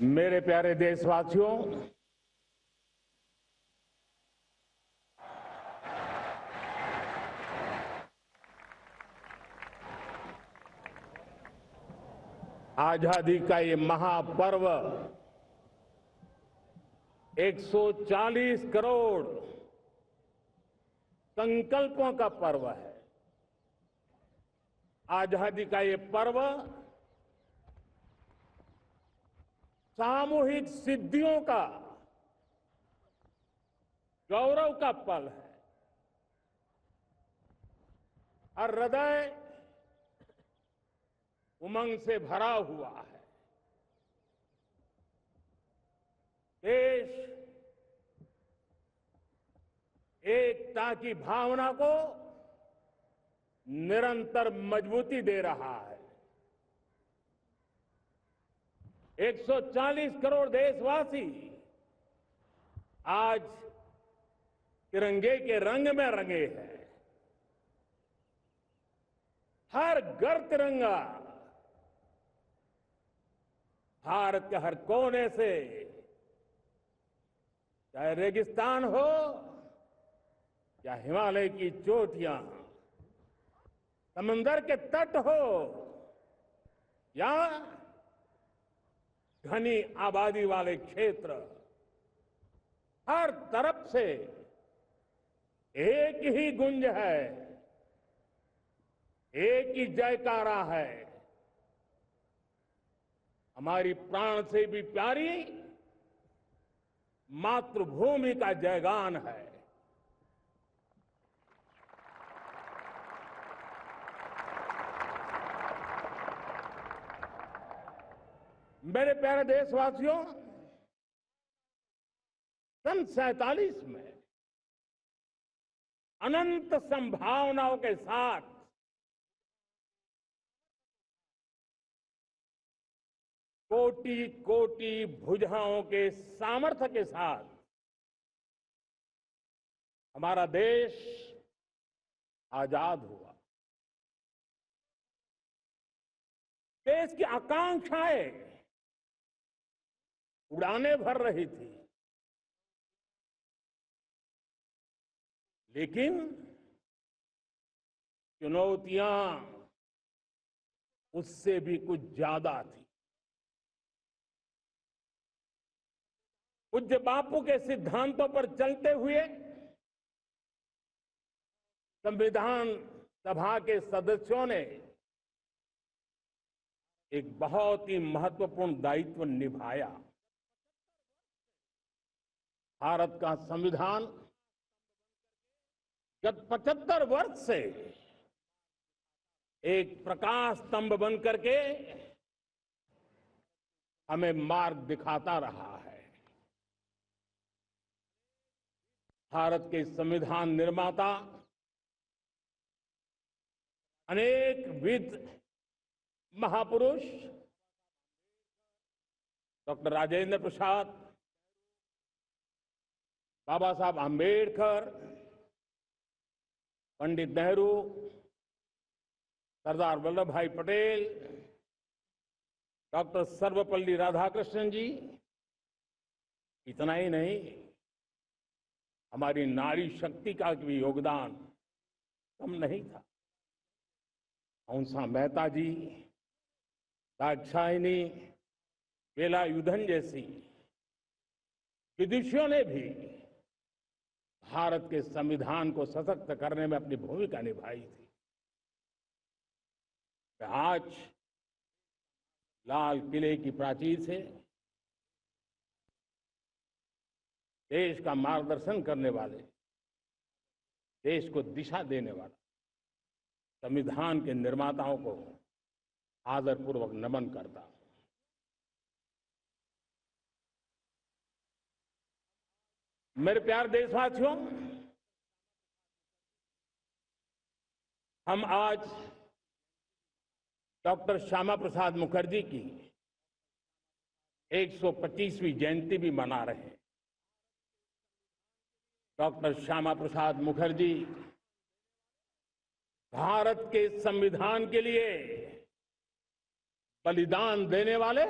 मेरे प्यारे देशवासियों, आजादी का ये महापर्व 140 करोड़ संकल्पों का पर्व है। आजादी का ये पर्व सामूहिक सिद्धियों का गौरव का पल है। हर हृदय उमंग से भरा हुआ है। देश एकता की भावना को निरंतर मजबूती दे रहा है। 140 करोड़ देशवासी आज तिरंगे के रंग में रंगे हैं। हर घर तिरंगा, भारत के हर कोने से, चाहे रेगिस्तान हो या हिमालय की चोटियां, समंदर के तट हो या घनी आबादी वाले क्षेत्र, हर तरफ से एक ही गुंज है, एक ही जयकारा है। हमारी प्राण से भी प्यारी मातृभूमि का जयगान है। मेरे प्यारे देशवासियों, सन 47 में अनंत संभावनाओं के साथ कोटि कोटि भुजाओं के सामर्थ्य के साथ हमारा देश आजाद हुआ। देश की आकांक्षाएं उड़ाने भर रही थी, लेकिन चुनौतियां उससे भी कुछ ज्यादा थी। पूज्य बापू के सिद्धांतों पर चलते हुए संविधान सभा के सदस्यों ने एक बहुत ही महत्वपूर्ण दायित्व निभाया। भारत का संविधान गत 75 वर्ष से एक प्रकाश स्तंभ बन करके हमें मार्ग दिखाता रहा है। भारत के संविधान निर्माता अनेक विद महापुरुष डॉक्टर राजेंद्र प्रसाद, बाबा साहब आंबेडकर, पंडित नेहरू, सरदार वल्लभ भाई पटेल, डॉक्टर सर्वपल्ली राधाकृष्णन जी, इतना ही नहीं, हमारी नारी शक्ति का भी योगदान कम नहीं था। हंसा मेहता जी, दाक्षायणी, वेलायुधन जैसी विदुषियों ने भी भारत के संविधान को सशक्त करने में अपनी भूमिका निभाई थी। आज लाल किले की प्राचीर से देश का मार्गदर्शन करने वाले, देश को दिशा देने वाला संविधान के निर्माताओं को आदरपूर्वक नमन करता हूं। मेरे प्यारे देशवासियों, हम आज डॉक्टर श्यामा प्रसाद मुखर्जी की 125वीं जयंती भी मना रहे हैं। डॉक्टर श्यामा प्रसाद मुखर्जी भारत के संविधान के लिए बलिदान देने वाले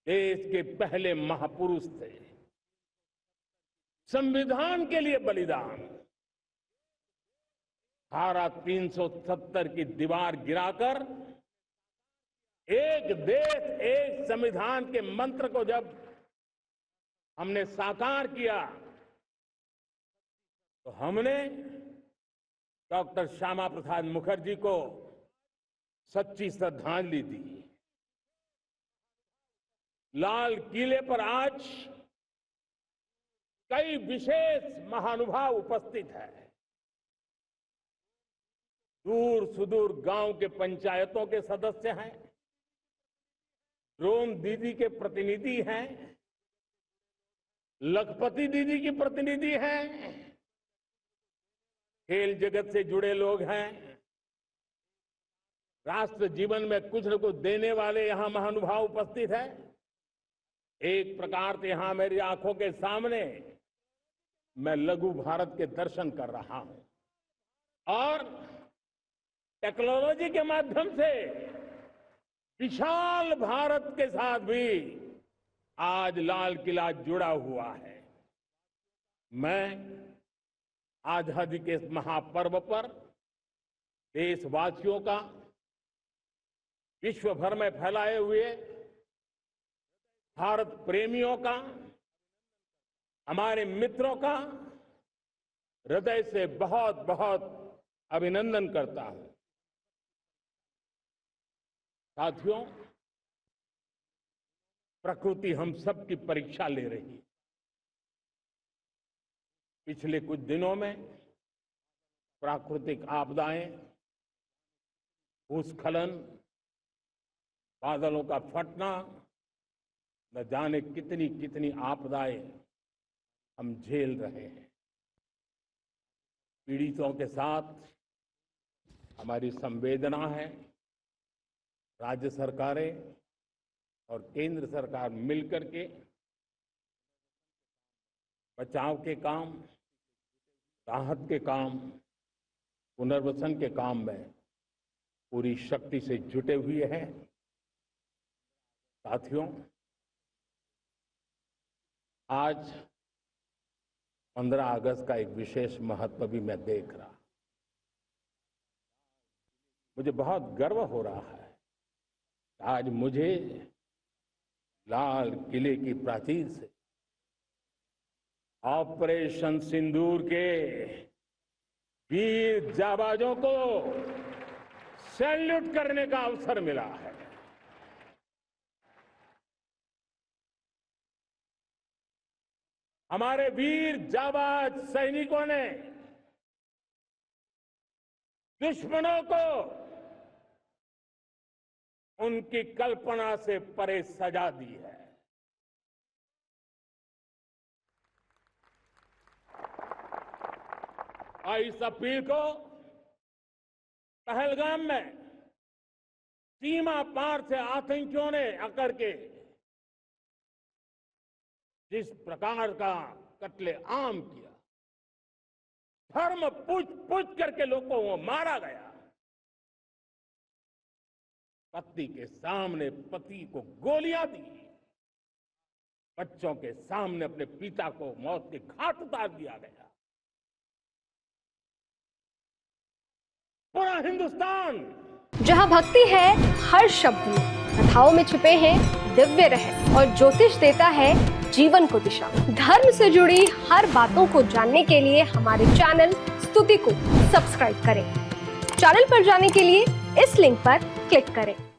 देश के पहले महापुरुष थे। संविधान के लिए बलिदान, धारा 370 की दीवार गिराकर एक देश एक संविधान के मंत्र को जब हमने साकार किया तो हमने डॉक्टर श्यामा प्रसाद मुखर्जी को सच्ची श्रद्धांजलि दी। लाल किले पर आज कई विशेष महानुभाव उपस्थित हैं। दूर सुदूर गांव के पंचायतों के सदस्य हैं, ड्रोन दीदी के प्रतिनिधि हैं, लखपति दीदी की प्रतिनिधि हैं, खेल जगत से जुड़े लोग हैं, राष्ट्र जीवन में कुछ न कुछ देने वाले यहां महानुभाव उपस्थित हैं। एक प्रकार से यहां मेरी आंखों के सामने मैं लघु भारत के दर्शन कर रहा हूं और टेक्नोलॉजी के माध्यम से विशाल भारत के साथ भी आज लाल किला जुड़ा हुआ है। मैं आजादी के इस महापर्व पर देशवासियों का, विश्व भर में फैलाए हुए भारत प्रेमियों का, हमारे मित्रों का हृदय से बहुत बहुत अभिनंदन करता हूं। साथियों, प्रकृति हम सब की परीक्षा ले रही है। पिछले कुछ दिनों में प्राकृतिक आपदाएं, भूस्खलन, बादलों का फटना, न जाने कितनी कितनी आपदाएं हम झेल रहे हैं। पीड़ितों के साथ हमारी संवेदना है। राज्य सरकारें और केंद्र सरकार मिलकर के बचाव के काम, राहत के काम, पुनर्वसन के काम में पूरी शक्ति से जुटे हुए हैं। साथियों, आज 15 अगस्त का एक विशेष महत्व भी मैं देख रहा। मुझे बहुत गर्व हो रहा है। आज मुझे लाल किले की प्राचीर से ऑपरेशन सिंदूर के वीर जाबाजों को सैल्यूट करने का अवसर मिला है। हमारे वीर जाबाज सैनिकों ने दुश्मनों को उनकी कल्पना से परे सजा दी है। और इस अपील को पहलगाम में सीमा पार से आतंकियों ने आकर के जिस प्रकार का कत्ले आम किया, धर्म पूछ करके लोगों को मारा गया। पत्नी के सामने पति को गोलियां दी, बच्चों के सामने अपने पिता को मौत के घाट उतार दिया गया। पूरा हिंदुस्तान, जहां भक्ति है हर शब्द में, कथाओं में छिपे हैं दिव्य रहस्य और ज्योतिष देता है जीवन को दिशा। धर्म से जुड़ी हर बातों को जानने के लिए हमारे चैनल स्तुति को सब्सक्राइब करें। चैनल पर जाने के लिए इस लिंक पर क्लिक करें।